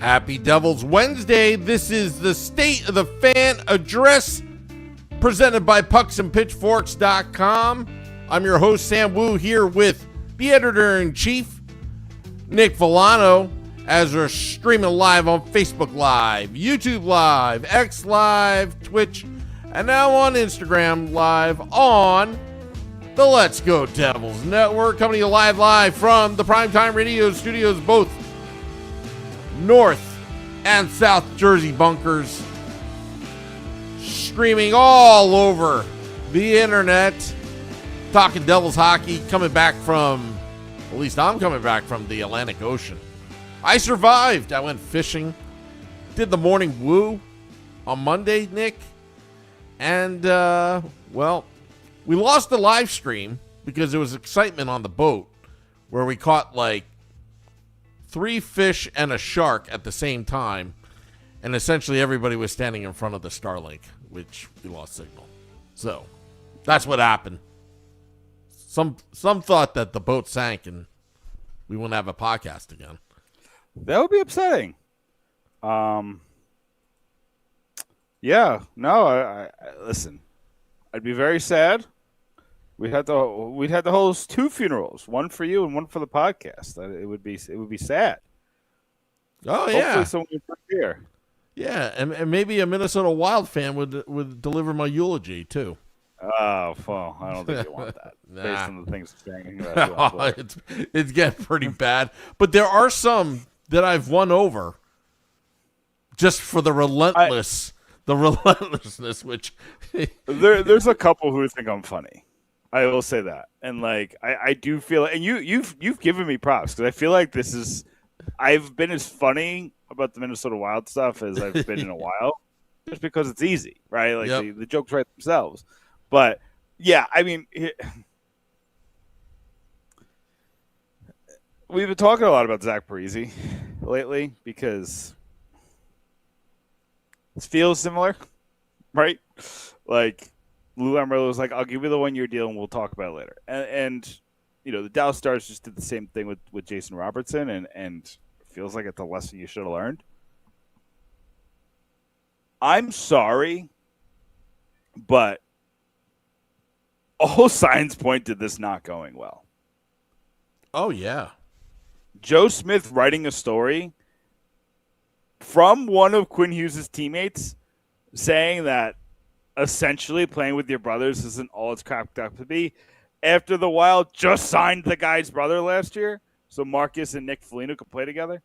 Happy Devils Wednesday. This is the State of the Fan Address presented by pucksandpitchforks.com. I'm your host, Sam Wu, here with the editor-in-chief, Nick Villano, as we're streaming live on Facebook Live, YouTube Live, X Live, Twitch, and now on Instagram Live on the Let's Go Devils Network, coming to you live from the Primetime Radio Studios, both North and South Jersey bunkers, streaming all over the internet, talking Devils hockey, coming back from, at least I'm coming back from the Atlantic Ocean. I survived. I went fishing, did the morning woo on Monday, Nick, and, well, we lost the live stream because there was excitement on the boat where we caught like 3 fish and a shark at the same time, and essentially everybody was standing in front of the Starlink, which we lost signal. So that's what happened. Some thought that the boat sank and we wouldn't have a podcast again. That would be upsetting. Yeah, no, I listen. I'd be very sad. We'd have to host 2 funerals, one for you and one for the podcast. It would be sad. Oh yeah, hopefully someone would here. Yeah, and maybe a Minnesota Wild fan would deliver my eulogy too. Oh, well, I don't think you want that. Nah. Based on the things you're saying about it's getting pretty bad. But there are some that I've won over just for the relentlessness, which there's a couple who think I'm funny. I will say that, and like I do feel, and you've given me props because I feel like I've been as funny about the Minnesota Wild stuff as I've been in a while, just because it's easy, right? Like the jokes write themselves. But yeah, I mean, we've been talking a lot about Zach Parise lately because it feels similar, right? Like. Lou Lamoriello was like, I'll give you the 1-year deal and we'll talk about it later. And you know, the Dallas Stars just did the same thing with Jason Robertson, and it feels like it's a lesson you should have learned. I'm sorry, but all signs point to this not going well. Oh, yeah. Joe Smith writing a story from one of Quinn Hughes' teammates saying that essentially playing with your brothers isn't all it's cracked up to be after the Wild just signed the guy's brother last year so Marcus and Nick Foligno could play together.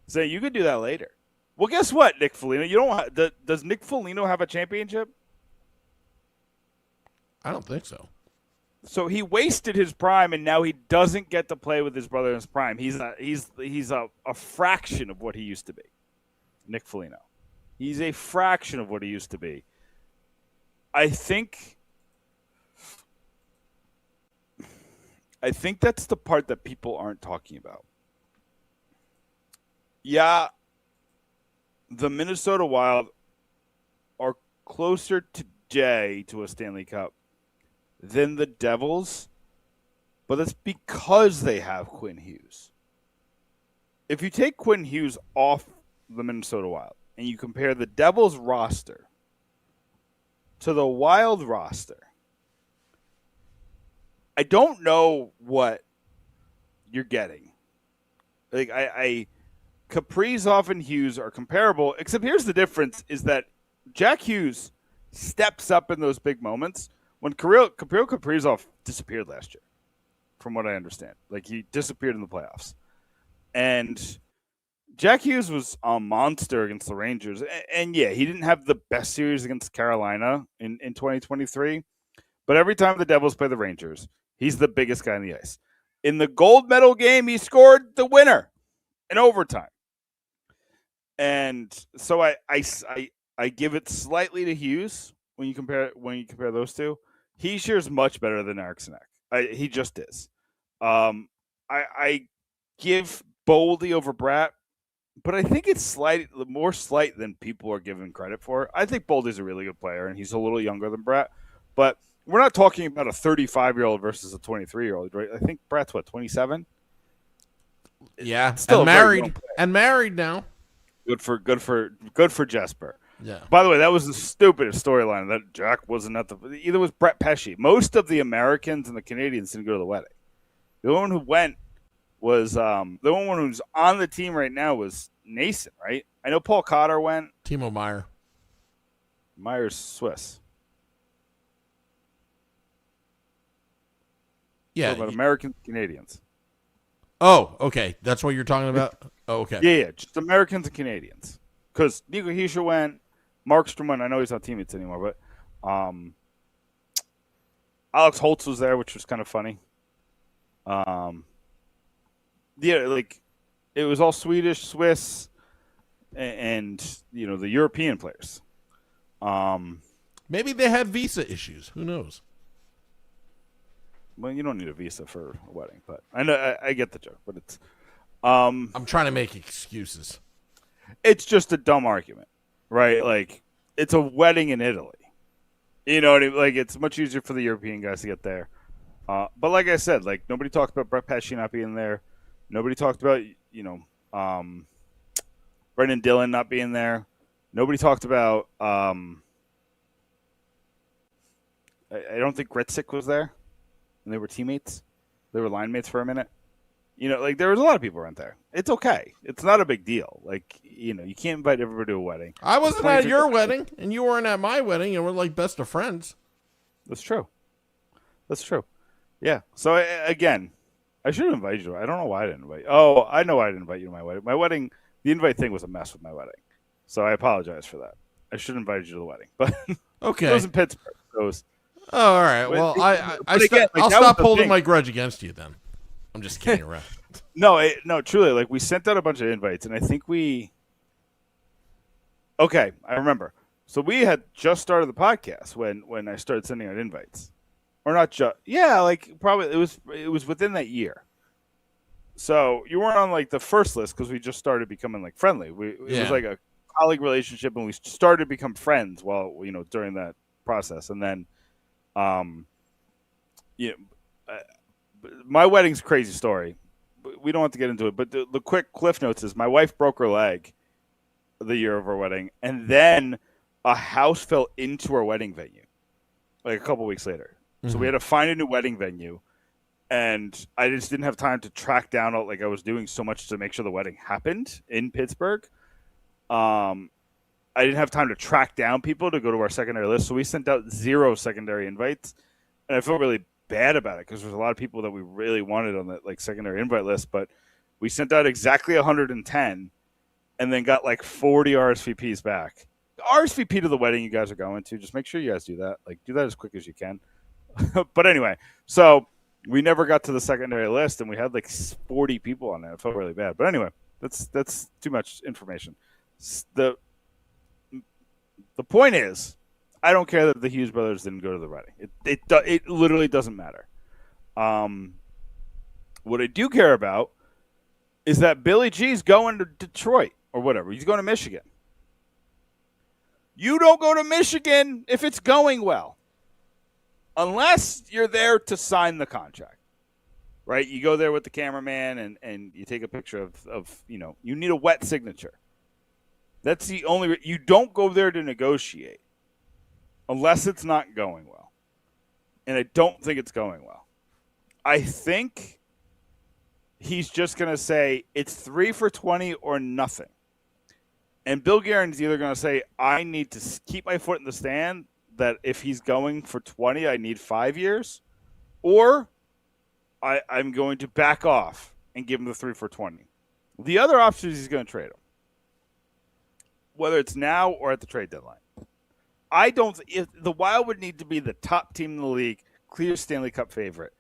So you could do that later. Well, guess what, Nick Foligno? Does Nick Foligno have a championship? I don't think so. So he wasted his prime, and now he doesn't get to play with his brother in his prime. He's a fraction of what he used to be, Nick Foligno. He's a fraction of what he used to be. I think that's the part that people aren't talking about. Yeah, the Minnesota Wild are closer today to a Stanley Cup than the Devils, but that's because they have Quinn Hughes. If you take Quinn Hughes off the Minnesota Wild and you compare the Devils roster to the Wild roster, I don't know what you're getting. Like Kaprizov and Hughes are comparable, except here's the difference: is that Jack Hughes steps up in those big moments when Kirill Kaprizov disappeared last year, from what I understand. Like, he disappeared in the playoffs. And Jack Hughes was a monster against the Rangers. And yeah, he didn't have the best series against Carolina in 2023. But every time the Devils play the Rangers, he's the biggest guy on the ice. In the gold medal game, he scored the winner in overtime. And so I give it slightly to Hughes when you compare those two. Heischer's much better than Eriksson. He just is. I give Boldy over Bratt, but I think it's more slight than people are giving credit for. I think Boldy's a really good player, and he's a little younger than Bratt. But we're not talking about a 35-year-old versus a 23-year-old, right? I think Bratt's 27. Yeah, still and married now. Good for Jesper. Yeah. By the way, that was the stupidest storyline. That Jack wasn't at either was Brett Pesce. Most of the Americans and the Canadians didn't go to the wedding. The one who went was the one who's on the team right now was Nason, right? I know Paul Cotter went. Timo Meyer. Meyer's Swiss. Yeah. About Americans, Canadians. Oh, okay. That's what you're talking about? Oh, okay. Yeah. Just Americans and Canadians. Because Nico Hischier went, Markstrom went. I know he's not teammates anymore, but Alex Holtz was there, which was kind of funny. Yeah, like it was all Swedish, Swiss, and the European players. Maybe they had visa issues. Who knows? Well, you don't need a visa for a wedding, but I know I get the joke, but it's. I'm trying to make excuses. It's just a dumb argument, right? Like, it's a wedding in Italy. You know what I mean? Like, it's much easier for the European guys to get there. But like I said, like, nobody talked about Brett Pesce not being there. Nobody talked about, Brendan Dillon not being there. Nobody talked about, I don't think Gritzik was there. And they were teammates. They were line mates for a minute. There was a lot of people around there. It's okay. It's not a big deal. Like, you can't invite everybody to a wedding. I wasn't at your wedding, and you weren't at my wedding, and we're like best of friends. That's true. Yeah. So, again, I should have invited you. I don't know why I didn't invite you. Oh, I know why I didn't invite you to my wedding. My wedding, the invite thing was a mess with my wedding. So I apologize for that. I should have invited you to the wedding. But okay. It was in Pittsburgh. Oh, all right. Well, I'll stop holding my grudge against you then. I'm just kidding around. No, truly. Like, we sent out a bunch of invites, and I think okay, I remember. So we had just started the podcast when I started sending out invites. Or not just, yeah, like probably it was within that year. So you weren't on like the first list because we just started becoming like friendly. It was like a colleague relationship, and we started to become friends during that process. And then, my wedding's a crazy story. We don't have to get into it, but the quick cliff notes is my wife broke her leg the year of our wedding, and then a house fell into our wedding venue like a couple weeks later. Mm-hmm. So we had to find a new wedding venue, and I just didn't have time to track down I was doing so much to make sure the wedding happened in Pittsburgh. I didn't have time to track down people to go to our secondary list, so we sent out 0 secondary invites, and I felt really bad about it because there's a lot of people that we really wanted on that secondary invite list, but we sent out exactly 110 and then got 40 RSVPs back. RSVP to the wedding you guys are going to. Just make sure you guys do that. Do that as quick as you can. But anyway, so we never got to the secondary list, and we had 40 people on there. It felt really bad. But anyway, that's too much information. The point is, I don't care that the Hughes brothers didn't go to the wedding. It literally doesn't matter. What I do care about is that Billy G's going to Detroit or whatever. He's going to Michigan. You don't go to Michigan if it's going well, unless you're there to sign the contract, right? You go there with the cameraman and you take a picture of you need a wet signature. That's the only. You don't go there to negotiate unless it's not going well, and I don't think it's going well. I think he's just going to say it's 3 for 20 or nothing. And Bill Guerin's either going to say, I need to keep my foot in the stand, that if he's going for 20, I need 5 years, or I'm going to back off and give him the 3 for 20. The other option is he's going to trade him, whether it's now or at the trade deadline. I don't. If the Wild would need to be the top team in the league, clear Stanley Cup favorite,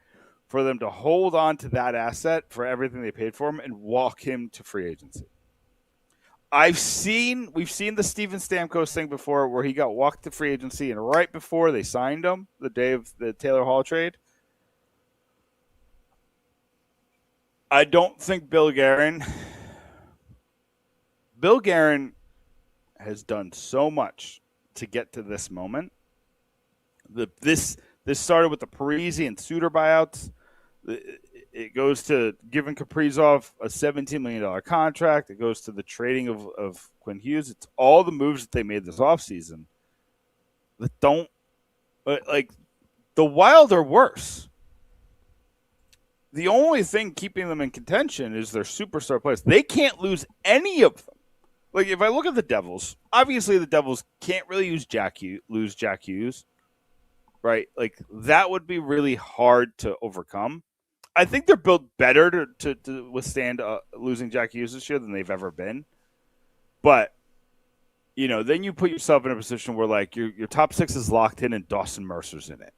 for them to hold on to that asset for everything they paid for him and walk him to free agency. We've seen the Steven Stamkos thing before, where he got walked to free agency, and right before they signed him, the day of the Taylor Hall trade, I don't think Bill Guerin has done so much to get to this moment. This started with the Parise and Suter buyouts. It goes to giving Kaprizov a $17 million contract. It goes to the trading of Quinn Hughes. It's all the moves that they made this offseason that don't – like, the Wild are worse. The only thing keeping them in contention is their superstar players. They can't lose any of them. Like, if I look at the Devils, obviously the Devils can't really lose Jack Hughes, right? Like, that would be really hard to overcome. I think they're built better to withstand losing Jack Hughes this year than they've ever been. But, then you put yourself in a position where, like, your top 6 is locked in and Dawson Mercer's in it.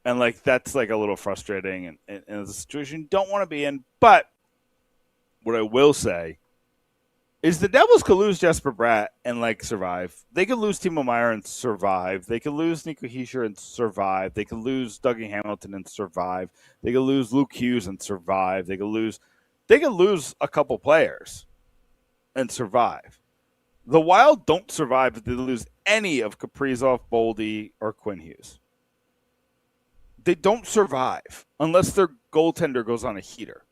And, like, that's, like, a little frustrating and it's a situation you don't want to be in. But what I will say is the Devils could lose Jesper Bratt and, like, survive. They could lose Timo Meier and survive. They could lose Nico Hischier and survive. They could lose Dougie Hamilton and survive. They could lose Luke Hughes and survive. They could lose a couple players and survive. The Wild don't survive if they lose any of Kaprizov, Boldy, or Quinn Hughes. They don't survive unless their goaltender goes on a heater.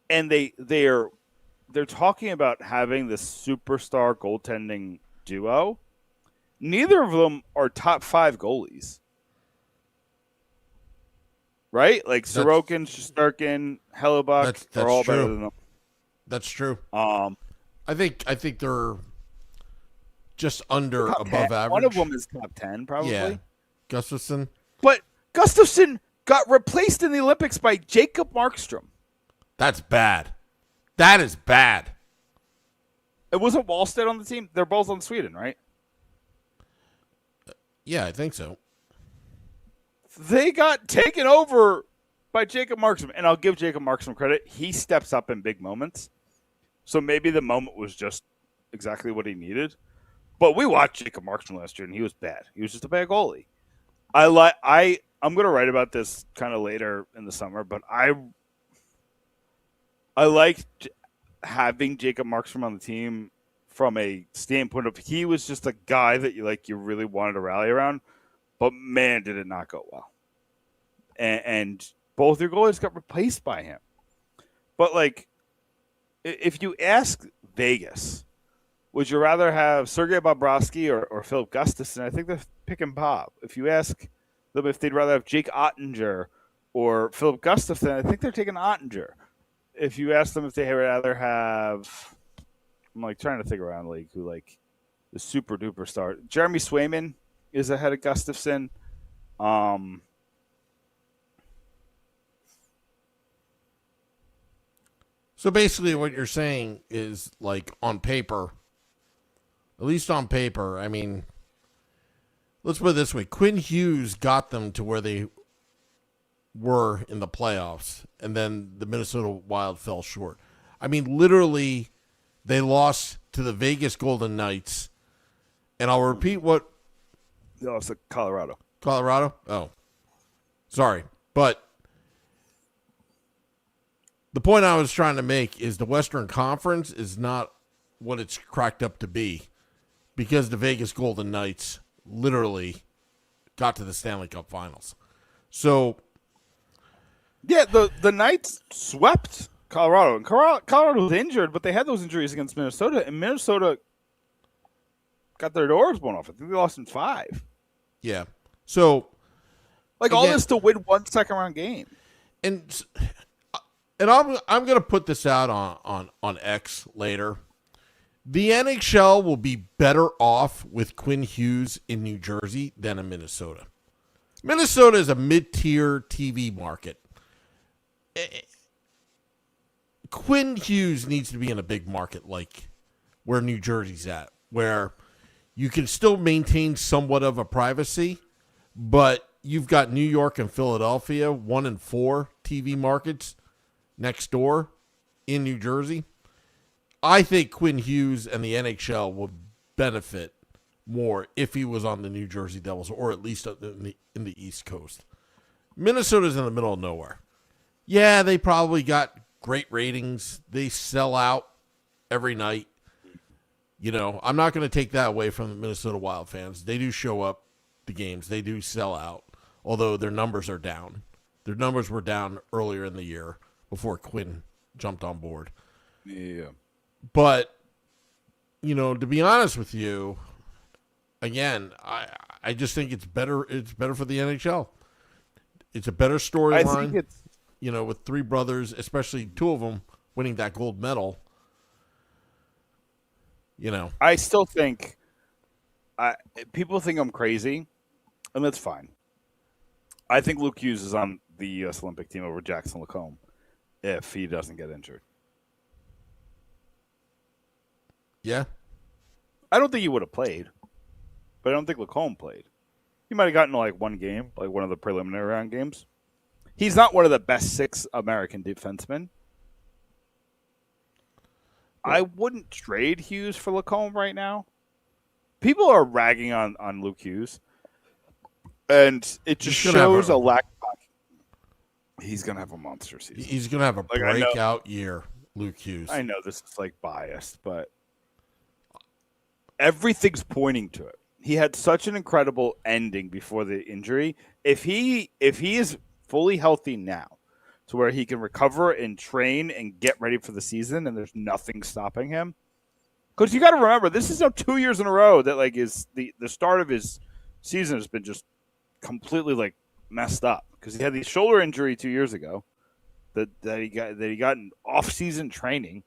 And they're talking about having this superstar goaltending duo. Neither of them are top 5 goalies. Right? Like Sorokin, Shesterkin, Hellebuck are all better than them. That's true. I think they're just under above 10. average. One of them is top 10 probably. Yeah. Gustafsson. But Gustafsson got replaced in the Olympics by Jacob Markstrom. That's bad. That is bad. It wasn't Wallstedt on the team. They're both on Sweden, right? Yeah, I think so. They got taken over by Jacob Markstrom. And I'll give Jacob Markstrom credit. He steps up in big moments. So maybe the moment was just exactly what he needed. But we watched Jacob Markstrom last year, and he was bad. He was just a bad goalie. I'm going to write about this kind of later in the summer, but I liked having Jacob Markstrom on the team from a standpoint of he was just a guy that you really wanted to rally around, but man, did it not go well. And both your goalies got replaced by him. But like, if you ask Vegas, would you rather have Sergei Bobrovsky or Philip Gustafsson? I think they're picking Bob. If you ask them if they'd rather have Jake Ottinger or Philip Gustafsson, I think they're taking Ottinger. If you ask them if they would rather have, I'm like trying to think around the league who like the super duper star. Jeremy Swayman is ahead of Gustafsson. So basically what you're saying is, like, on paper, at least on paper, I mean, let's put it this way. Quinn Hughes got them to where they were in the playoffs, and then the Minnesota Wild fell short. I mean, literally, they lost to the Vegas Golden Knights, and I'll repeat what... They lost to Colorado. Colorado? Oh. Sorry. But the point I was trying to make is the Western Conference is not what it's cracked up to be, because the Vegas Golden Knights literally got to the Stanley Cup Finals. So... yeah, the Knights swept Colorado. And Colorado was injured, but they had those injuries against Minnesota. And Minnesota got their doors blown off. I think they lost in 5. Yeah. So, like all this to win 1 second-round game. And I'm going to put this out on X later. The NHL will be better off with Quinn Hughes in New Jersey than in Minnesota. Minnesota is a mid-tier TV market. Quinn Hughes needs to be in a big market like where New Jersey's at, where you can still maintain somewhat of a privacy, but you've got New York and Philadelphia, 1 and 4 TV markets next door in New Jersey. I think Quinn Hughes and the NHL would benefit more if he was on the New Jersey Devils, or at least in the East Coast. Minnesota's in the middle of nowhere. Yeah, they probably got great ratings. They sell out every night. You know, I'm not going to take that away from the Minnesota Wild fans. They do show up the games. They do sell out, although their numbers are down. Their numbers were down earlier in the year before Quinn jumped on board. Yeah. But, you know, to be honest with you, again, I just think it's better for the NHL. It's a better storyline. You know, with 3 brothers, especially 2 of them winning that gold medal. You know, I still think people think I'm crazy, and that's fine. I think Luke Hughes is on the U.S. Olympic team over Jackson Lacombe if he doesn't get injured. Yeah. I don't think he would have played, but I don't think Lacombe played. He might have gotten to like 1 game, like one of the preliminary round games. He's not one of the best 6 American defensemen. I wouldn't trade Hughes for Lacombe right now. People are ragging on Luke Hughes, and it just shows a lack of hockey. He's going to have a monster season. He's going to have a breakout year, Luke Hughes. I know this is like biased, but everything's pointing to it. He had such an incredible ending before the injury. If he is fully healthy now, to where he can recover and train and get ready for the season, and there's nothing stopping him. Because you got to remember, this is now 2 years in a row that like is the start of his season has been just completely like messed up. Because he had the shoulder injury 2 years ago that he got in off-season training,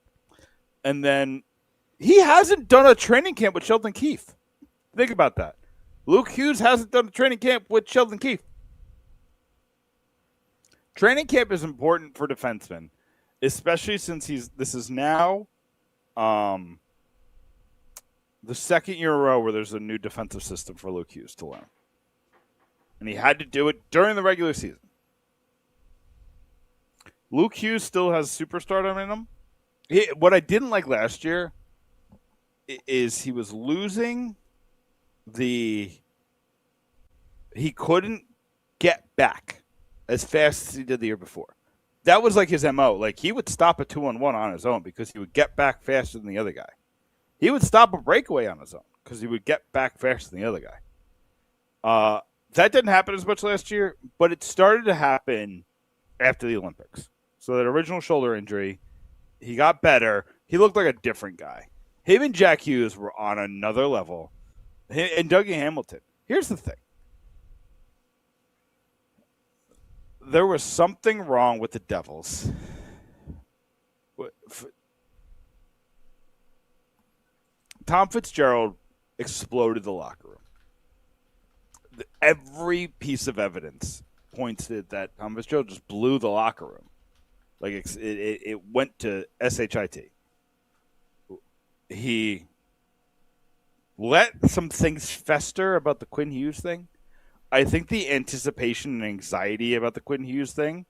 and then he hasn't done a training camp with Sheldon Keefe. Think about that. Luke Hughes hasn't done a training camp with Sheldon Keefe. Training camp is important for defensemen, especially since this is now the second year in a row where there's a new defensive system for Luke Hughes to learn. And he had to do it during the regular season. Luke Hughes still has superstardom in him. What I didn't like last year is he was losing he couldn't get back as fast as he did the year before. That was like his MO. Like he would stop a 2-on-1 on his own because he would get back faster than the other guy. He would stop a breakaway on his own because he would get back faster than the other guy. That didn't happen as much last year, but it started to happen after the Olympics. So that original shoulder injury, he got better. He looked like a different guy. Him and Jack Hughes were on another level. And Dougie Hamilton. Here's the thing. There was something wrong with the Devils. Tom Fitzgerald exploded the locker room. Every piece of evidence points to that Tom Fitzgerald just blew the locker room. Like it went to SHIT. He let some things fester about the Quinn Hughes thing. I think the anticipation and anxiety about the Quinn Hughes thing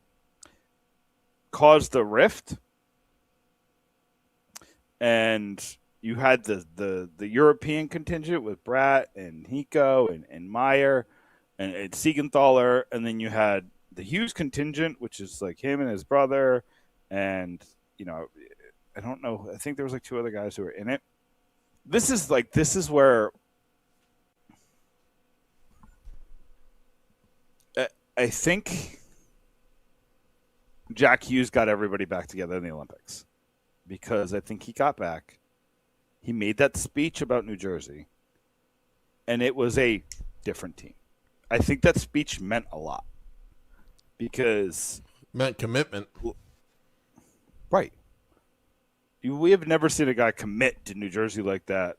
caused the rift. And you had the European contingent with Bratt and Hiko and Meyer and Siegenthaler. And then you had the Hughes contingent, which is like him and his brother. And, you know, I don't know. I think there was like 2 other guys who were in it. This is where I think Jack Hughes got everybody back together in the Olympics because I think he got back. He made that speech about New Jersey, and it was a different team. I think that speech meant a lot because meant commitment. Right. We have never seen a guy commit to New Jersey like that.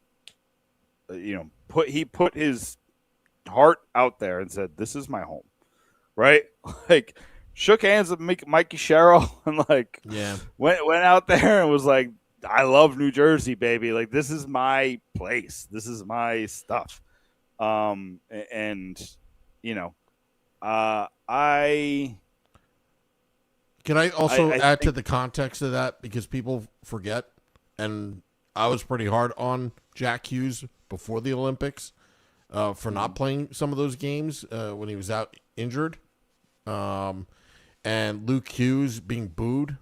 He put his heart out there and said, "This is my home." Right? Like, shook hands with Mikey Sherrill and went out there and was like, "I love New Jersey, baby. Like, this is my place. This is my stuff." Can I also add to the context of that, because people forget, and I was pretty hard on Jack Hughes before the Olympics for not playing some of those games when he was out injured, and Luke Hughes being booed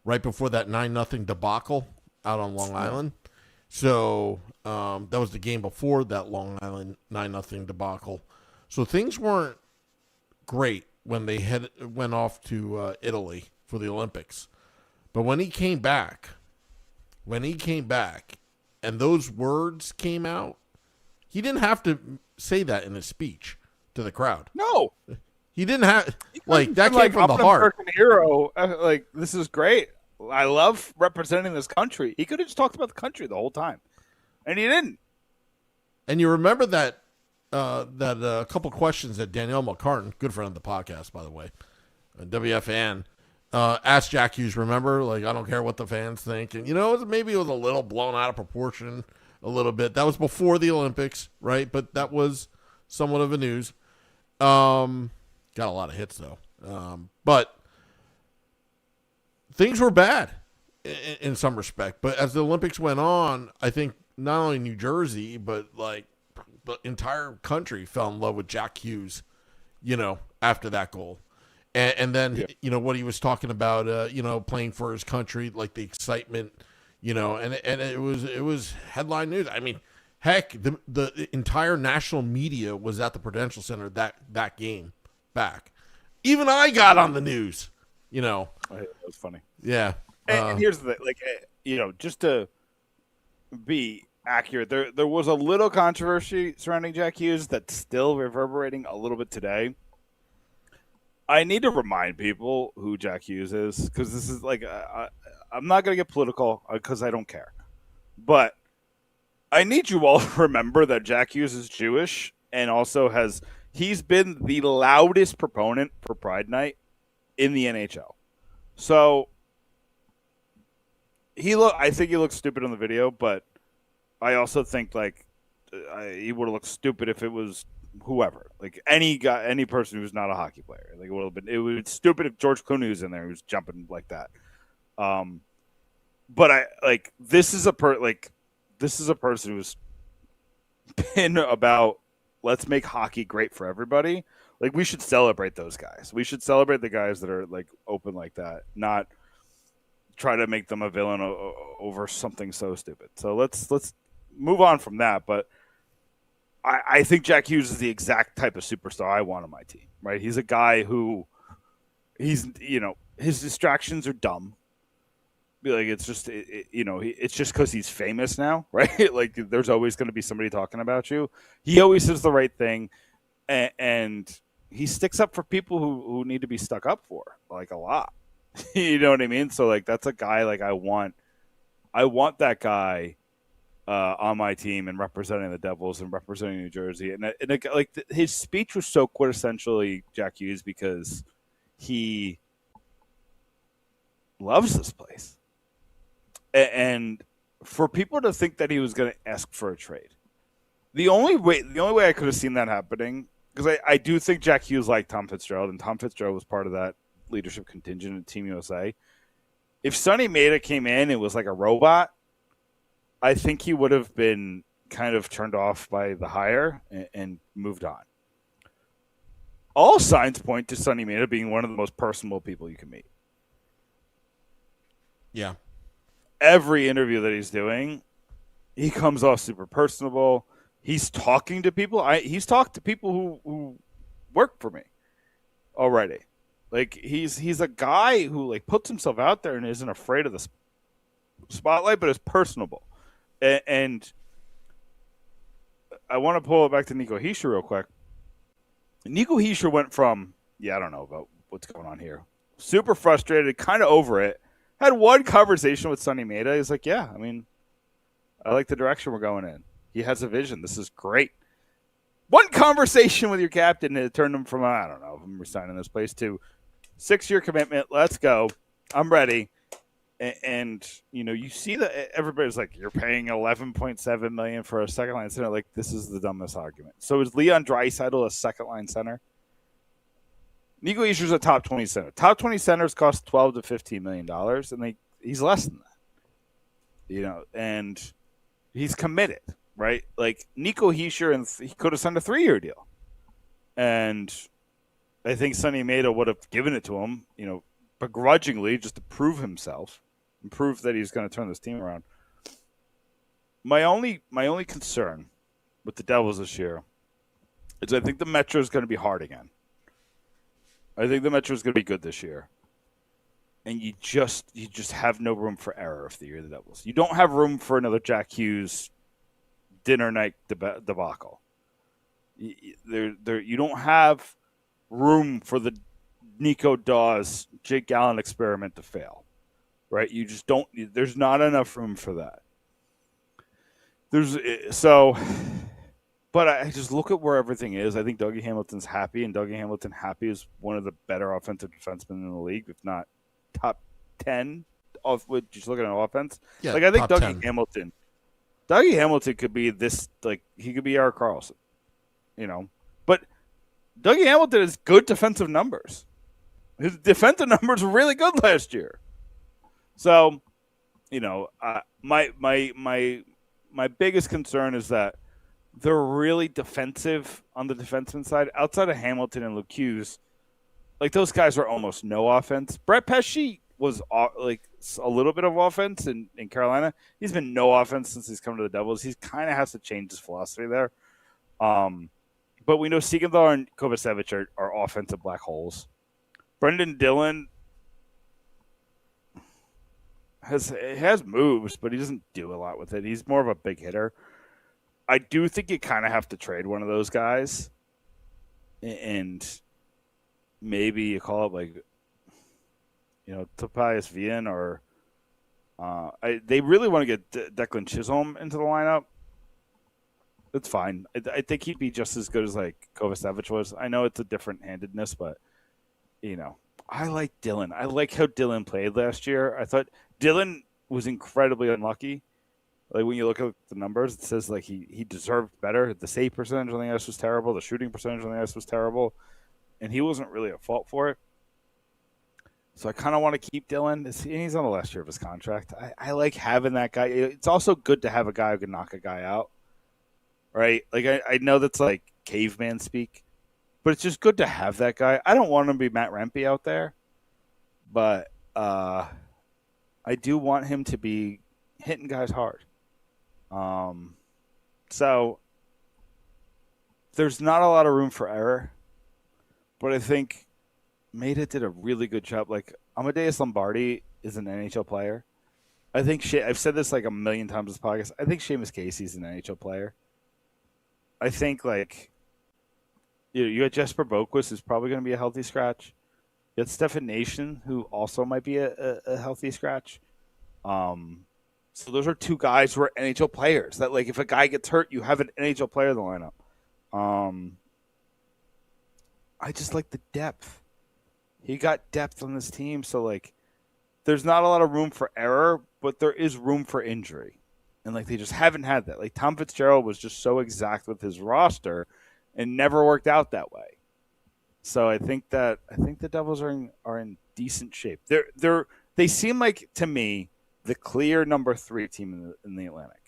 right before that 9-0 debacle out on Long Island. So that was the game before that Long Island 9-0 debacle. So things weren't great when they went off to Italy for the Olympics. But when he came back, and those words came out, he didn't have to say that in his speech to the crowd. No. He didn't have, that came from the heart. American hero, this is great. I love representing this country. He could have just talked about the country the whole time, and he didn't. And you remember that couple questions that Danielle McCartan, good friend of the podcast, by the way, WFAN, asked Jack Hughes, remember? Like, I don't care what the fans think. And, maybe it was a little blown out of proportion a little bit. That was before the Olympics, right? But that was somewhat of a news. Got a lot of hits, though. But things were bad in some respect. But as the Olympics went on, I think not only New Jersey, but the entire country fell in love with Jack Hughes, after that goal. And then, what he was talking about, playing for his country, like the excitement, and it was headline news. I mean, heck, the entire national media was at the Prudential Center that game back. Even I got on the news, That was funny. Yeah. And here's the thing, just to be accurate, there was a little controversy surrounding Jack Hughes that's still reverberating a little bit today. I need to remind people who Jack Hughes is, because this is I'm not going to get political because I don't care. But I need you all to remember that Jack Hughes is Jewish, and also he's been the loudest proponent for Pride Night in the NHL. So I think he looks stupid on the video, but I also think he would have looked stupid if it was whoever, any person who's not a hockey player. It would be stupid if George Clooney was in there, who's jumping like that. But this is a person who's been about, let's make hockey great for everybody. We should celebrate those guys. We should celebrate the guys that are open like that, not try to make them a villain over something so stupid. So let's move on from that. But I think Jack Hughes is the exact type of superstar I want on my team, right? He's a guy who his distractions are dumb. It's just, it's just because he's famous now, right? There's always going to be somebody talking about you. He always says the right thing, and he sticks up for people who need to be stuck up for, a lot. You know what I mean? So, that's a guy, I want that guy on my team and representing the Devils and representing New Jersey. And his speech was so quintessentially Jack Hughes because he loves this place. And for people to think that he was going to ask for a trade, the only way I could have seen that happening, because I do think Jack Hughes liked Tom Fitzgerald, and Tom Fitzgerald was part of that leadership contingent at Team USA. If Sonny Maeda came in and was like a robot, I think he would have been kind of turned off by the hire and moved on. All signs point to Sonny Maeda being one of the most personable people you can meet. Yeah. Every interview that he's doing, he comes off super personable. He's talking to people. He's talked to people who work for me already. He's a guy who puts himself out there and isn't afraid of the spotlight, but is personable. And I want to pull it back to Nico Hischier real quick. Nico Hischier went from, I don't know about what's going on here. Super frustrated, kind of over it. Had one conversation with Sonny Maeda. He's like, yeah, I mean, I like the direction we're going in. He has a vision. This is great. One conversation with your captain, and it turned him from, I don't know, I'm resigning this place, to 6-year commitment. Let's go. I'm ready. And you see that everybody's like, you're paying $11.7 million for a second line center. Like, this is the dumbest argument. So is Leon Draisaitl a second line center? Nico Hischier's a top 20 center. Top 20 centers cost $12 to $15 million, and he's less than that. And he's committed, right? Like, Nico Hischier, and he could have signed a 3-year deal. And I think Sonny Maeda would have given it to him, begrudgingly, just to prove himself and prove that he's going to turn this team around. My only concern with the Devils this year is I think the Metro is going to be hard again. I think the Metro is going to be good this year. And you just have no room for error if you're the Devils. You don't have room for another Jack Hughes dinner night debacle. You don't have room for the Nico Dawes, Jake Gallen experiment to fail, right? You just don't. There's not enough room for that. But I just look at where everything is. I think Dougie Hamilton's happy, and Dougie Hamilton happy is one of the better offensive defensemen in the league, if not top 10. Just looking at offense, yeah, like I think Dougie Hamilton could be this. Like, he could be Erik Karlsson, But Dougie Hamilton has good defensive numbers. His defensive numbers were really good last year. So, my biggest concern is that they're really defensive on the defenseman side. Outside of Hamilton and Luke Hughes, like, those guys are almost no offense. Brett Pesce was like a little bit of offense in Carolina. He's been no offense since he's come to the Devils. He kind of has to change his philosophy there. But we know Siegenthaler and Kovacevic are offensive black holes. Brendan Dillon has moves, but he doesn't do a lot with it. He's more of a big hitter. I do think you kind of have to trade one of those guys, and maybe you call it like, Tobias Vian, or they really want to get Declan Chisholm into the lineup. That's fine. I think he'd be just as good as like Kovacevic was. I know it's a different handedness, but I like Dylan. I like how Dylan played last year. I thought Dylan was incredibly unlucky. Like, when you look at the numbers, it says like he deserved better. The save percentage on the ice was terrible. The shooting percentage on the ice was terrible, and he wasn't really at fault for it. So I kind of want to keep Dylan. He's on the last year of his contract. I like having that guy. It's also good to have a guy who can knock a guy out, right? Like, I know that's like caveman speak, but it's just good to have that guy. I don't want him to be Matt Rempe out there, but I do want him to be hitting guys hard. So there's not a lot of room for error, but I think Maeda did a really good job. Like, Amadeus Lombardi is an NHL player. I think I've said this like a million times in this podcast. I think Seamus Casey's an NHL player. I think, like, you got Jesper Boquist, who's probably going to be a healthy scratch. You got Stefan Nation, who also might be a healthy scratch. So those are two guys who are NHL players. That, like, if a guy gets hurt, you have an NHL player in the lineup. I just like the depth. He got depth on this team, so, like, there's not a lot of room for error, but there is room for injury. And, like, they just haven't had that. Like, Tom Fitzgerald was just so exact with his roster and never worked out that way. So I think the Devils are in decent shape. They seem like, to me, the clear number 3 team in the Atlantic.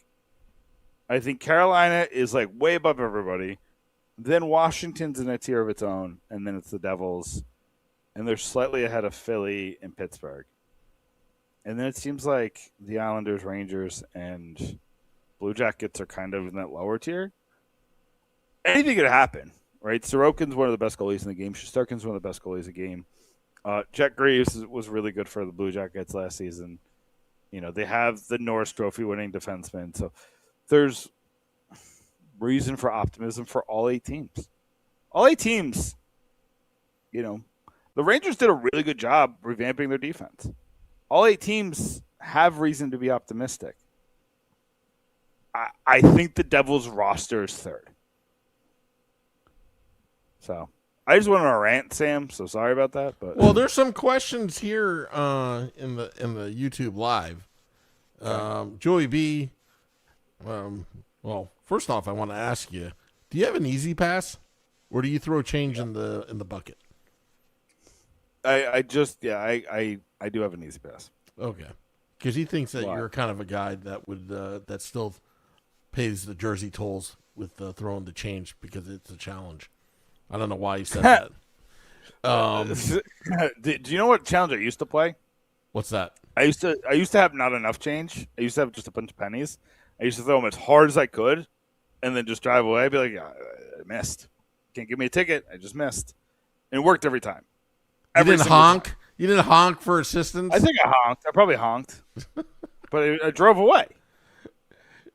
I think Carolina is like way above everybody. Then Washington's in a tier of its own, and then it's the Devils, and they're slightly ahead of Philly and Pittsburgh. And then it seems like the Islanders, Rangers, and Blue Jackets are kind of in that lower tier. Anything could happen, right? Sorokin's one of the best goalies in the game. Shesterkin's one of the best goalies in the game. Jet Graves was really good for the Blue Jackets last season. They have the Norris Trophy winning defenseman. So there's reason for optimism for all 8 teams. All 8 teams, the Rangers did a really good job revamping their defense. All 8 teams have reason to be optimistic. I think the Devils' roster is third. So I just went on a rant, Sam. So sorry about that. But well, there's some questions here in the YouTube live. Joey B. Well, first off, I want to ask you: do you have an easy pass, or do you throw change in the bucket? I do have an easy pass. Okay, because he thinks that you're kind of a guy that would that still pays the jersey tolls with throwing the change because it's a challenge. I don't know why he said that. Do you know what challenge I used to play? What's that? I used to have not enough change. I used to have just a bunch of pennies. I used to throw them as hard as I could, and then just drive away. I'd be like, I missed. Can't give me a ticket. I just missed. And it worked every time. You didn't honk? Time. You didn't honk for assistance? I think I honked. I probably honked. But I drove away.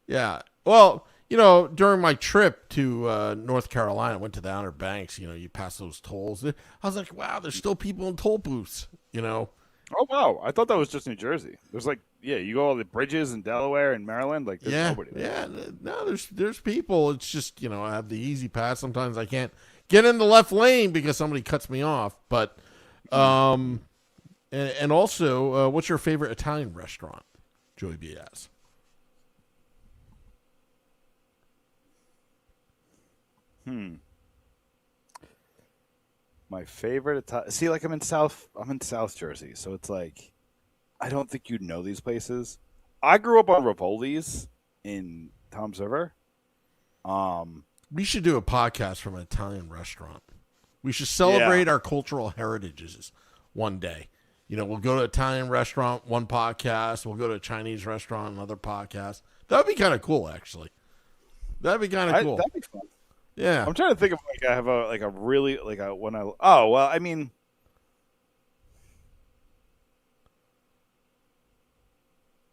Yeah. Well, during my trip to North Carolina, I went to the Outer Banks. You pass those tolls. I was like, wow, there's still people in toll booths, Oh, wow. I thought that was just New Jersey. There's you go all the bridges in Delaware and Maryland. There's nobody there. Yeah. No, there's people. It's just, I have the easy pass. Sometimes I can't get in the left lane because somebody cuts me off. But, and also, what's your favorite Italian restaurant? Joey B. asks. My favorite see, I'm in South Jersey, so it's I don't think you'd know these places. I grew up on Rivoli's in Toms River. We should do a podcast from an Italian restaurant. We should celebrate our cultural heritages one day. We'll go to an Italian restaurant, one podcast. We'll go to a Chinese restaurant, another podcast. That would be kind of cool, actually. That'd be kind of cool. That'd be fun. Yeah, I'm trying to think of I have a really when I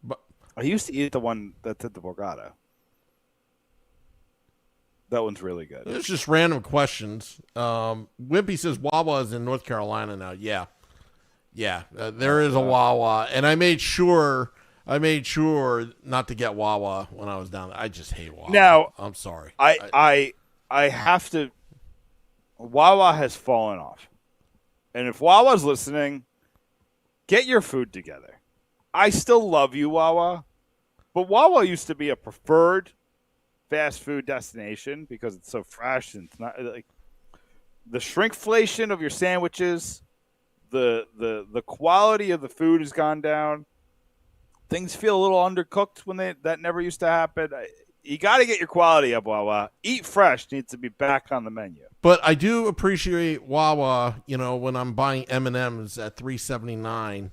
but I used to eat the one that's at the Borgata. That one's really good. It's just random questions. Wimpy says Wawa is in North Carolina now. Yeah, there is a Wawa, and I made sure not to get Wawa when I was down there. I just hate Wawa. Now I'm sorry. I have to. Wawa has fallen off, and if Wawa's listening, get your food together. I still love you, Wawa, but Wawa used to be a preferred fast food destination because it's so fresh and it's not the shrinkflation of your sandwiches, the quality of the food has gone down. Things feel a little undercooked when that never used to happen. You got to get your quality up, Wawa. Eat Fresh needs to be back on the menu. But I do appreciate Wawa, when I'm buying M&Ms at $3.79,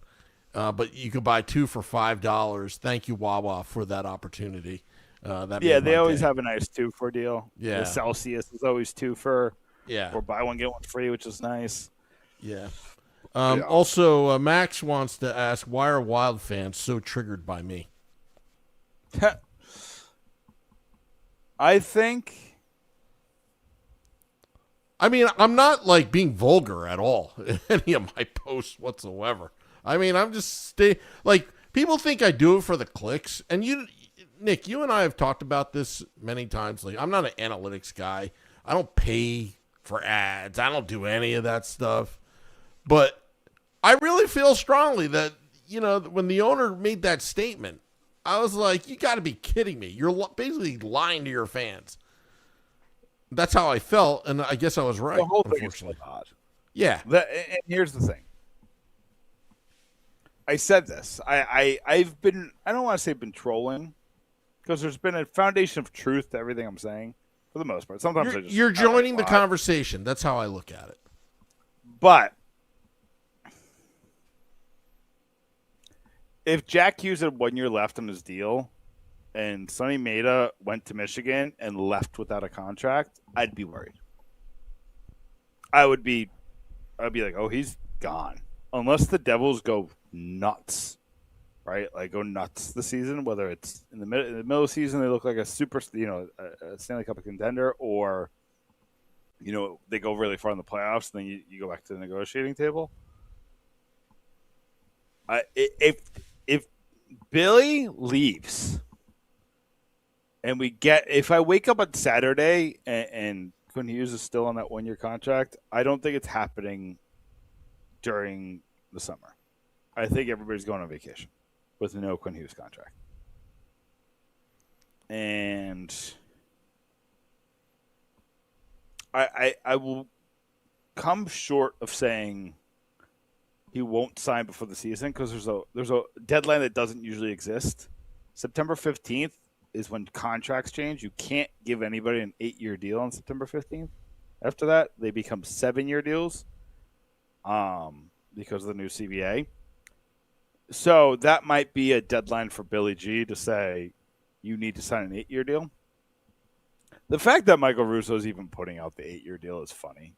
but you could buy 2 for $5. Thank you, Wawa, for that opportunity. They always have a nice 2 for deal. Yeah. The Celsius is always 2 for. Yeah. Or buy one, get one free, which is nice. Yeah. Also, Max wants to ask, why are Wild fans so triggered by me? I think. I mean, I'm not being vulgar at all in any of my posts whatsoever. I mean, I'm just people think I do it for the clicks. And Nick, you and I have talked about this many times. I'm not an analytics guy. I don't pay for ads. I don't do any of that stuff. But I really feel strongly that, when the owner made that statement, I was like, you got to be kidding me. You're basically lying to your fans. That's how I felt, and I guess I was right. The whole thing is odd. Yeah. And here's the thing. I said this. I've been, I don't want to say been trolling, because there's been a foundation of truth to everything I'm saying, for the most part. Sometimes you're joining the conversation. That's how I look at it. But if Jack Hughes had 1 year left on his deal and Sonny Maeda went to Michigan and left without a contract, I'd be worried. I'd be like, oh, he's gone. Unless the Devils go nuts right? Like go nuts this season, whether it's in the middle of the season they look like a super, a Stanley Cup contender, or they go really far in the playoffs, and then you go back to the negotiating table. If Billy leaves, and if I wake up on Saturday and Quinn Hughes is still on that 1-year contract, I don't think it's happening during the summer. I think everybody's going on vacation with no Quinn Hughes contract. And I will come short of saying he won't sign before the season because there's a deadline that doesn't usually exist. September 15th is when contracts change. You can't give anybody an 8-year deal on September 15th. After that, they become 7-year deals because of the new CBA. So that might be a deadline for Billy G to say you need to sign an 8-year deal. The fact that Michael Russo is even putting out the 8-year deal is funny.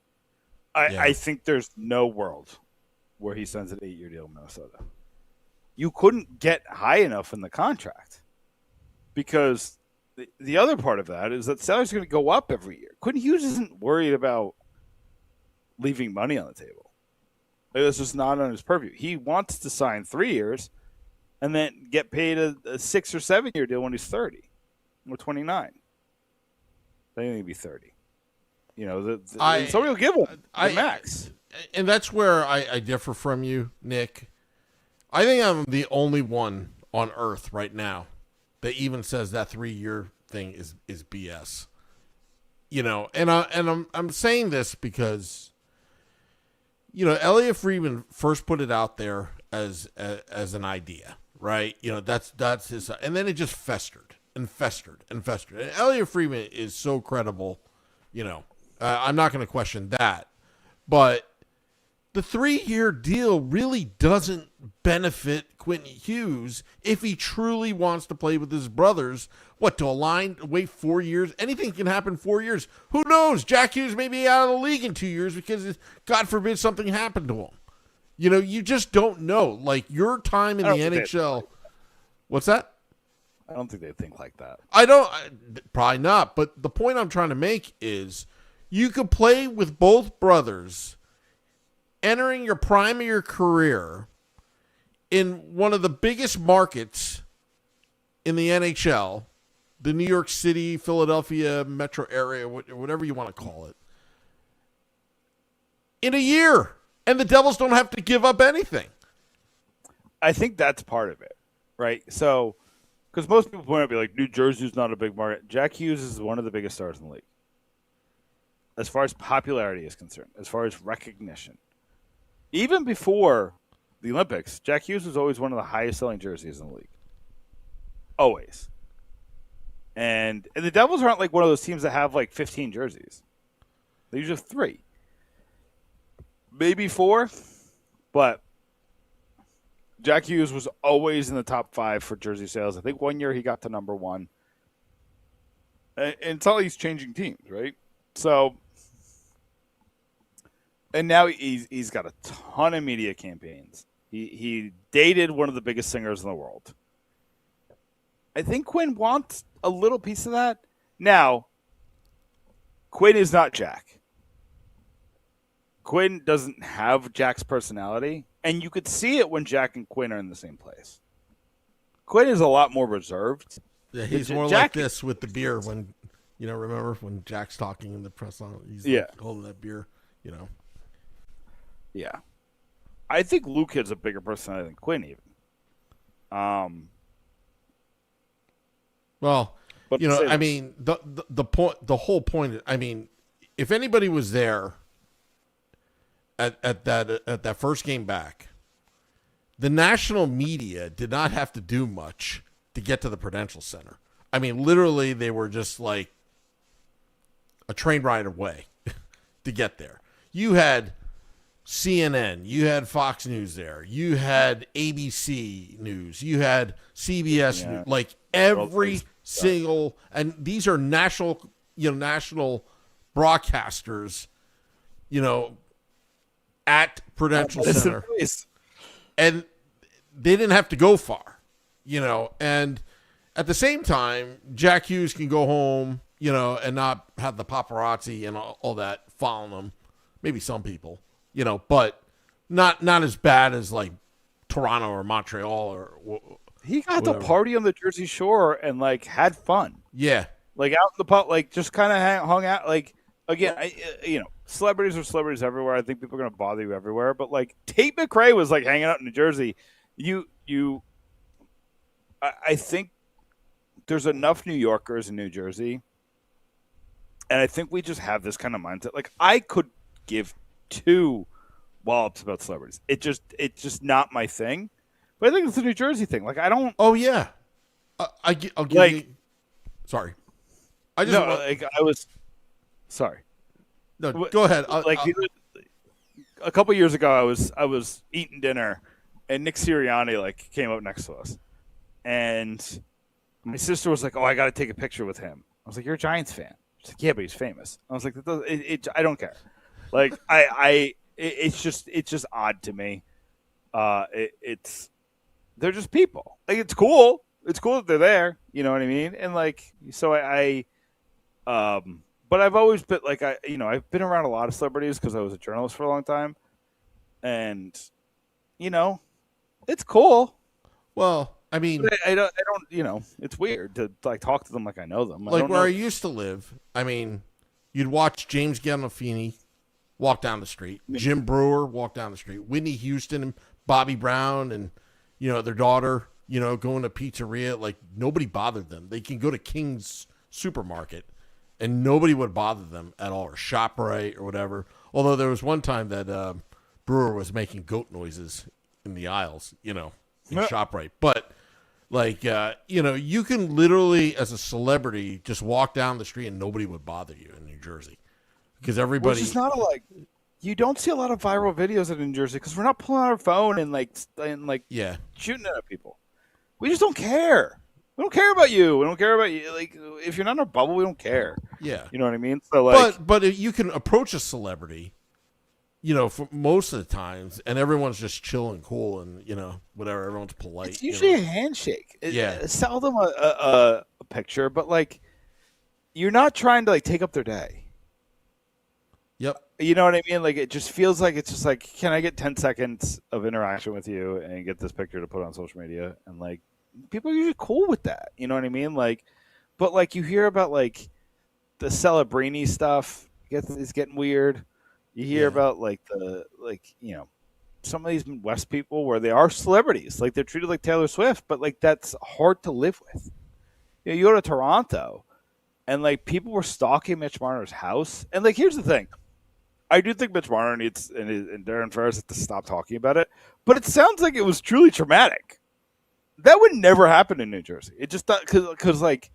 I think there's no world where he signs an 8-year deal in Minnesota. You couldn't get high enough in the contract because the other part of that is that salary's going to go up every year. Quinn Hughes isn't worried about leaving money on the table. It's just not on his purview. He wants to sign 3 years and then get paid a 6 or 7-year deal when he's 30 or 29. Then he'd be 30. Somebody will give him the max. And that's where I differ from you, Nick. I think I'm the only one on Earth right now that even says that 3-year thing is BS. I'm saying this because Elliot Friedman first put it out there as an idea, right? That's his, and then it just festered and festered and festered. And Elliot Friedman is so credible, I'm not going to question that, but the 3-year deal really doesn't benefit Quinton Hughes if he truly wants to play with his brothers. What, to wait 4 years? Anything can happen 4 years. Who knows? Jack Hughes may be out of the league in 2 years because, God forbid, something happened to him. You just don't know. Like, your time in the NHL. What's that? I don't think they think like that. Probably not. But the point I'm trying to make is you could play with both brothers entering your prime of your career in one of the biggest markets in the NHL, the New York City, Philadelphia metro area, whatever you want to call it, in a year. And the Devils don't have to give up anything. I think that's part of it, right? So, because most people point out, be like, New Jersey's not a big market. Jack Hughes is one of the biggest stars in the league. As far as popularity is concerned, as far as recognition. Even before the Olympics, Jack Hughes was always one of the highest selling jerseys in the league. Always. And the Devils aren't like one of those teams that have like 15 jerseys. They usually have 3. Maybe 4. But Jack Hughes was always in the top 5 for jersey sales. I think 1 year he got to number 1. And it's not like he's changing teams, right? So, and now he's got a ton of media campaigns. He dated one of the biggest singers in the world. I think Quinn wants a little piece of that. Now, Quinn is not Jack. Quinn doesn't have Jack's personality, and you could see it when Jack and Quinn are in the same place. Quinn is a lot more reserved. Yeah, he's more like this with the beer when, remember when Jack's talking in the press on, he's like holding that beer, Yeah. I think Luke has a bigger personality than Quinn even. Well, but I mean, the point, the whole point, I mean, if anybody was there at that first game back, the national media did not have to do much to get to the Prudential Center. I mean, literally, they were just like a train ride away to get there. You had CNN, you had Fox News there, you had ABC News, you had CBS News, like every single, and these are national broadcasters, at Prudential Center. And they didn't have to go far. and at the same time, Jack Hughes can go home, and not have the paparazzi and all that following him. Maybe some people, but not as bad as like Toronto or Montreal or he got whatever. to party on the Jersey Shore and like had fun. Yeah. Like out in the pub, like just kind of hung out. Like again, celebrities are celebrities everywhere. I think people are gonna bother you everywhere. But like Tate McRae was like hanging out in New Jersey. I think there's enough New Yorkers in New Jersey, and I think we just have this kind of mindset. Like I could give two wallops about celebrities. It's just not my thing. But I think it's a New Jersey thing. Like I don't. Oh yeah. I'll give like, you. Sorry. I was. Sorry. No, go ahead. A couple years ago, I was eating dinner, and Nick Sirianni like came up next to us, and my sister was like, "Oh, I got to take a picture with him." I was like, "You're a Giants fan?" She's like, "Yeah, but he's famous." I was like, "I don't care." Like it's just odd to me. They're just people. Like it's cool. It's cool that they're there. You know what I mean? And like so but I've always been like I've been around a lot of celebrities because I was a journalist for a long time, and it's cool. Well, I mean, but I don't it's weird to like talk to them like I know them. Like where I used to live, I mean, you'd watch James Gandolfini walk down the street, Jim Brewer walk down the street, Whitney Houston and Bobby Brown and their daughter, going to pizzeria. Like nobody bothered them. They can go to King's Supermarket and nobody would bother them at all, or ShopRite or whatever. Although there was one time that Brewer was making goat noises in the aisles, in ShopRite. But like, you can literally, as a celebrity, just walk down the street and nobody would bother you in New Jersey because everybody. Which is not you don't see a lot of viral videos in New Jersey because we're not pulling out our phone and shooting at people. We just don't care. We don't care about you. We don't care about you. Like, if you're not in a bubble, we don't care. Yeah. You know what I mean? So, like, but you can approach a celebrity, for most of the times, and everyone's just chill and cool and, whatever. Everyone's polite. It's usually a handshake. Seldom a picture, but, like, you're not trying to, like, take up their day. Yep. You know what I mean? Like, it just feels like it's just like, can I get 10 seconds of interaction with you and get this picture to put on social media? And, like, people are usually cool with that. You know what I mean? Like, but like you hear about like the Celebrini stuff is getting weird. You hear about like some of these Midwest people where they are celebrities, like they're treated like Taylor Swift, but like that's hard to live with. You go to Toronto, and like people were stalking Mitch Marner's house, and like here's the thing. I do think Mitch Marner needs and Darren Ferris to stop talking about it, but it sounds like it was truly traumatic. That would never happen in New Jersey. It just because like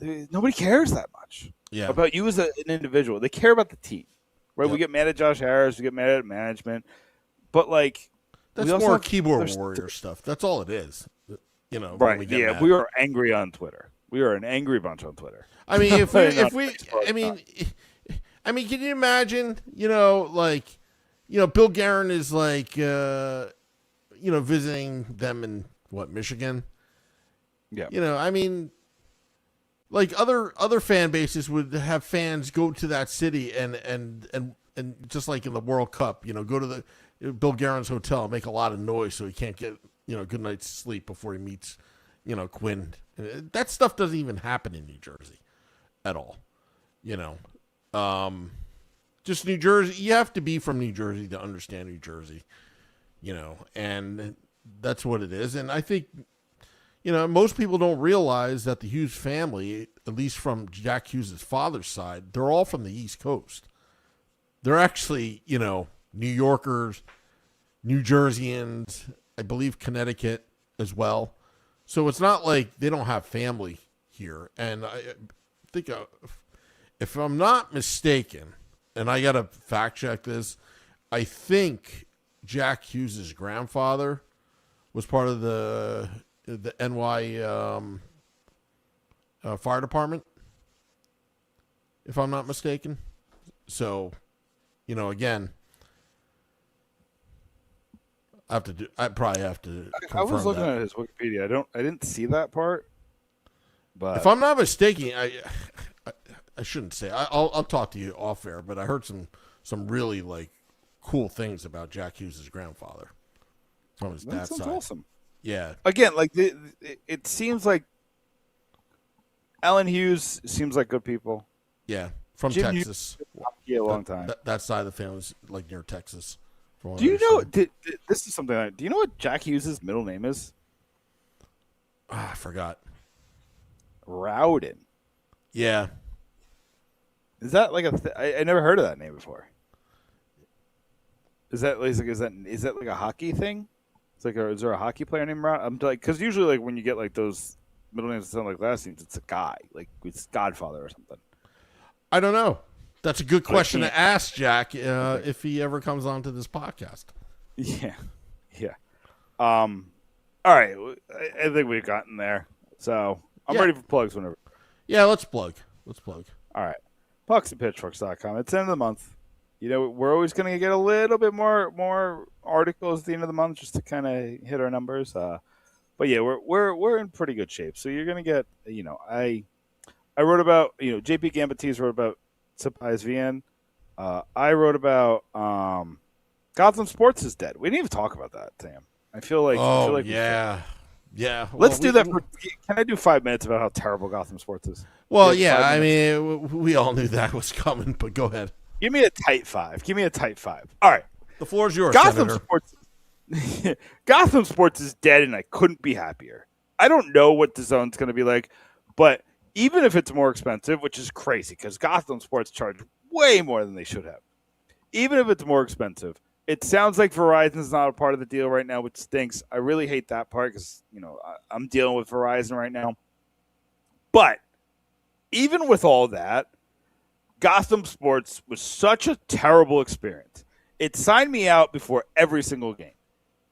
nobody cares that much about you as an individual. They care about the team, right? Yep. We get mad at Josh Harris, we get mad at management, but like that's more keyboard warrior stuff. That's all it is, Right? We are angry on Twitter. We are an angry bunch on Twitter. I mean, can you imagine? Bill Guerin is like. Visiting them in Michigan. Yeah. I mean, like other fan bases would have fans go to that city and just like in the World Cup, go to the Bill Guerin's hotel, make a lot of noise so he can't get good night's sleep before he meets Quinn. That stuff doesn't even happen in New Jersey at all. Just New Jersey. You have to be from New Jersey to understand New Jersey. And that's what it is. And I think, most people don't realize that the Hughes family, at least from Jack Hughes' father's side, they're all from the East Coast. They're actually, New Yorkers, New Jerseyans, I believe Connecticut as well. So it's not like they don't have family here. And I think, if I'm not mistaken, and I got to fact check this, I think Jack Hughes' grandfather was part of the NY fire department, if I'm not mistaken. So, again, I probably have to. I was looking that. at his Wikipedia. I didn't see that part. But if I'm not mistaken, I shouldn't say. I'll talk to you off air, but I heard some really like cool things about Jack Hughes' grandfather from his dad's side. Awesome. Yeah. Again, like it seems like Alan Hughes seems like good people. Yeah, from Jim Texas. Yeah, a long time. That side of the family is like near Texas. Do you know? This is something. Do you know what Jack Hughes' middle name is? I forgot. Rowden. Yeah. Is that like I never heard of that name before. Is that like a hockey thing? It's like, is there a hockey player named Rowden? I'm like, because usually like when you get like those middle names that sound like last names, it's a guy, like it's Godfather or something. I don't know. That's a good question to ask Jack if he ever comes onto this podcast. Yeah. All right. I think we've gotten there. So I'm ready for plugs whenever. Yeah, let's plug. All right. pucksandpitchforks.com. It's the end of the month. You know, we're always going to get a little bit more articles at the end of the month just to kind of hit our numbers. But yeah, we're in pretty good shape. So you're going to get, you know, I wrote about, you know, JP Gambatis wrote about Surprise VN. I wrote about Gotham Sports is dead. We didn't even talk about that, Sam. I feel like yeah. Well, let's do that. Can I do 5 minutes about how terrible Gotham Sports is? Well, yeah. I mean, we all knew that was coming, but go ahead. Give me a tight 5. All right. The floor is yours, Gotham Senator. Sports. Gotham Sports is dead, and I couldn't be happier. I don't know what the zone's going to be like, but even if it's more expensive, which is crazy because Gotham Sports charge way more than they should have. Even if it's more expensive, it sounds like Verizon's not a part of the deal right now, which stinks. I really hate that part because, you know, I'm dealing with Verizon right now. But even with all that, Gotham Sports was such a terrible experience. It signed me out before every single game.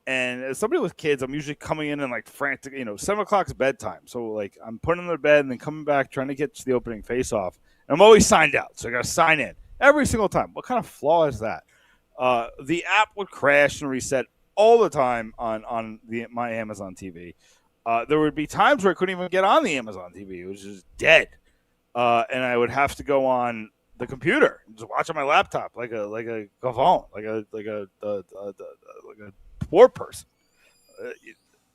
And as somebody with kids, I'm usually coming in and like frantic, you know, 7 o'clock's bedtime. So like I'm putting them to bed and then coming back, trying to get to the opening face-off. And I'm always signed out. So I got to sign in every single time. What kind of flaw is that? The app would crash and reset all the time on my Amazon TV. There would be times where I couldn't even get on the Amazon TV. It was just dead. And I would have to go on the computer, just watch on my laptop like a gavon, like a poor person.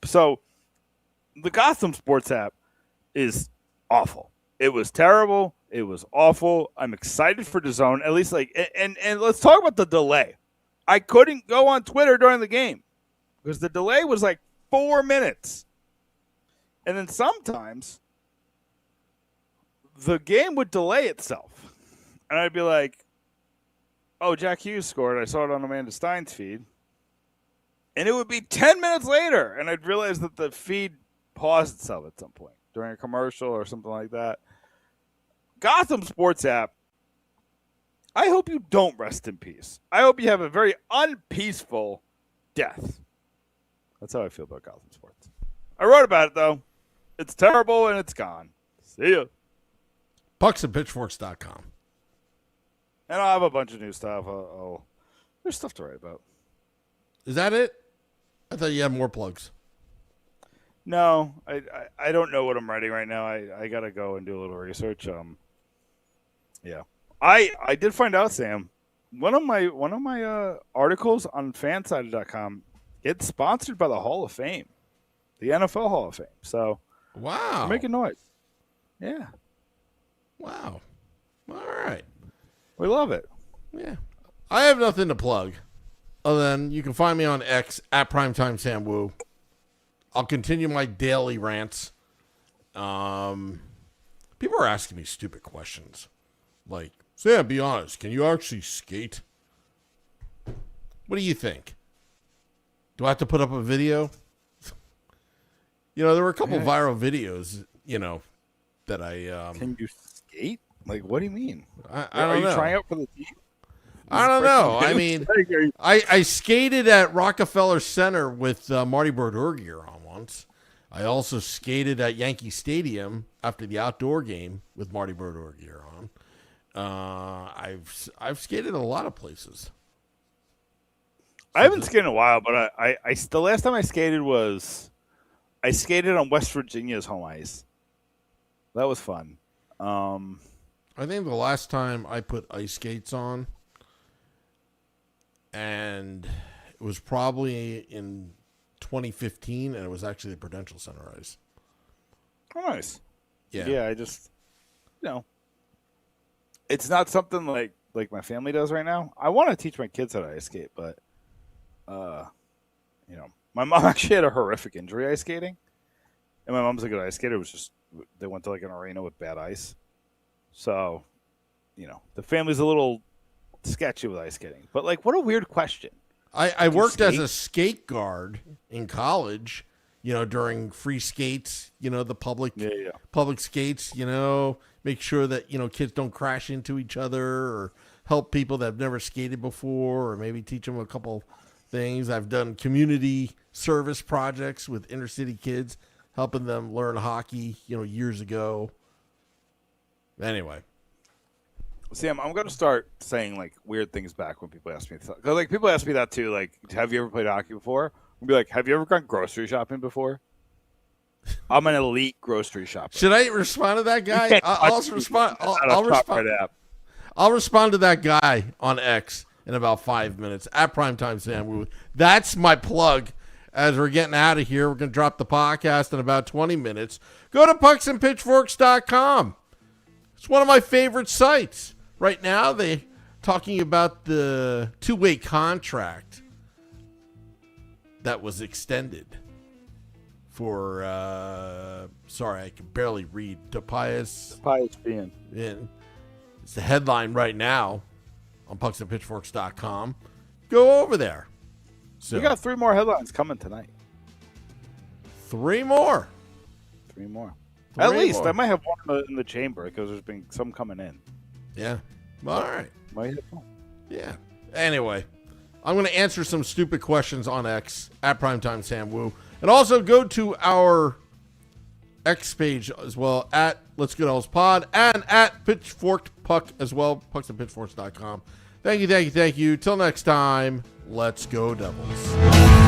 So the Gotham Sports app is awful. It was terrible. It was awful. I'm excited for DAZN. At least and let's talk about the delay. I couldn't go on Twitter during the game because the delay was like 4 minutes. And then sometimes the game would delay itself. And I'd be like, oh, Jack Hughes scored. I saw it on Amanda Stein's feed. And it would be 10 minutes later. And I'd realize that the feed paused itself at some point during a commercial or something like that. Gotham Sports app, I hope you don't rest in peace. I hope you have a very unpeaceful death. That's how I feel about Gotham Sports. I wrote about it, though. It's terrible, and it's gone. See ya. pucksandpitchforks.com. And I'll have a bunch of new stuff. There's stuff to write about. Is that it? I thought you had more plugs. No, I don't know what I'm writing right now. I got to go and do a little research. Yeah. I did find out, Sam, one of my articles on fansided.com gets sponsored by the Hall of Fame, the NFL Hall of Fame. So, wow, we're making noise. Yeah. Wow. All right. We love it. Yeah. I have nothing to plug other than you can find me on X at PrimetimeSamWoo. I'll continue my daily rants. People are asking me stupid questions. Like, Sam, be honest. Can you actually skate? What do you think? Do I have to put up a video? You know, there were a couple viral videos, you know, that I... Can you skate? Like, what do you mean? I don't know. Are you trying out for the team? I don't know. I mean, I skated at Rockefeller Center with Marty Brodeur gear on once. I also skated at Yankee Stadium after the outdoor game with Marty Brodeur gear on. I've skated a lot of places. I haven't skated in a while, but I the last time I skated I skated on West Virginia's home ice. That was fun. I think the last time I put ice skates on, and it was probably in 2015, and it was actually the Prudential Center ice. Oh, nice. Yeah. Yeah, I just, it's not something like my family does right now. I want to teach my kids how to ice skate, but, my mom actually had a horrific injury ice skating, and my mom's a good ice skater. It was just they went to like an arena with bad ice, so, the family's a little sketchy with ice skating. But like, what a weird question. I worked as a skate guard in college, during free skates, the public skates, make sure that, kids don't crash into each other or help people that have never skated before, or maybe teach them a couple things. I've done community service projects with inner city kids, helping them learn hockey, years ago. Anyway. Sam, I'm going to start saying like weird things back when people ask me. Because like people ask me that too. Like, have you ever played hockey before? I'll be like, have you ever gone grocery shopping before? I'm an elite grocery shopper. Should I respond to that guy? I'll respond. I'll respond to that guy on X in about 5 minutes at Primetime Sam. That's my plug. As we're getting out of here, we're going to drop the podcast in about 20 minutes. Go to pucksandpitchforks.com. It's one of my favorite sites. Right now, they're talking about the two-way contract that was extended for, sorry, I can barely read, Tobias being. It's the headline right now on pucksandpitchforks.com. Go over there. So, we got 3 more headlines coming tonight. 3 more. 3 more. 3 At least. more. I might have one in the chamber because there's been some coming in. Yeah. All right. Might have one. Yeah. Anyway, I'm going to answer some stupid questions on X at Primetime Sam Wu. And also go to our X page as well at Let's Get Owls Pod and at Pitchforked Puck as well, pucksandpitchforks.com. Thank you. Till next time, let's go Devils.